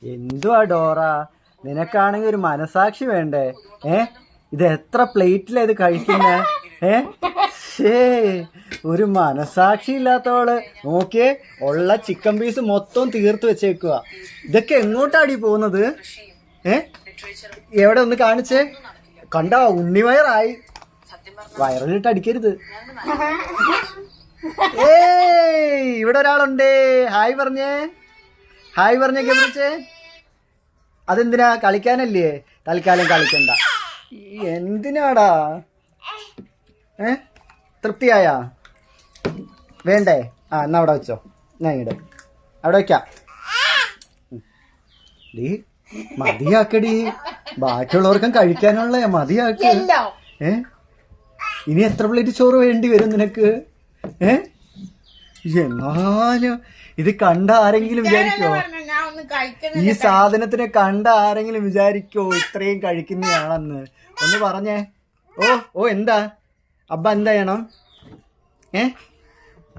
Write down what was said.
എന്തുവാ ഡോറ, നിനക്കാണെങ്കിൽ ഒരു മനസാക്ഷി വേണ്ടേ? ഇത് എത്ര പ്ലേറ്റിലാ ഇത് കഴിക്കുന്നേ? ശേ, ഒരു മനസാക്ഷി ഇല്ലാത്തവള് നോക്കിയേ, ഉള്ള ചിക്കൻ പീസ് മൊത്തം തീർത്ത് വെച്ചേക്കുക. ഇതൊക്കെ എങ്ങോട്ടാടി പോകുന്നത്? എവിടെ ഒന്ന് കാണിച്ചേ. കണ്ടാ, ഉണ്ണിവയറായി. വയറിലിട്ട് അടിക്കരുത്. ഇവിടെ ഒരാളുണ്ടേ. ഹായ് പറഞ്ഞേ, ഹായ് പറഞ്ഞേ ഗബ്രിച്ചേ. അതെന്തിനാ? കളിക്കാനല്ലേ? തൽക്കാലം കളിക്കണ്ട. എന്തിനാടാ? തൃപ്തിയായ വേണ്ടേ? എന്നാ അവിടെ വെച്ചോ. ഞാൻ ഇട അവിടെ വെക്കാം. ഡീ മതിയാക്കടി, ബാക്കിയുള്ളവർക്കും കഴിക്കാനുള്ള മതിയാക്ക്. ഇനി എത്ര പ്ലേറ്റ് ചോറ് വേണ്ടി വരും നിനക്ക്? എന്നാലും ഇത് കണ്ട ആരെങ്കിലും വിചാരിക്കോ? ഈ സാധനത്തിനെ കണ്ട ആരെങ്കിലും വിചാരിക്കോ ഇത്രയും കഴിക്കുന്നയാണെന്ന്? ഒന്ന് പറഞ്ഞേ. ഓ എന്താ അബ്ബ, എന്താ ചെയ്യണം?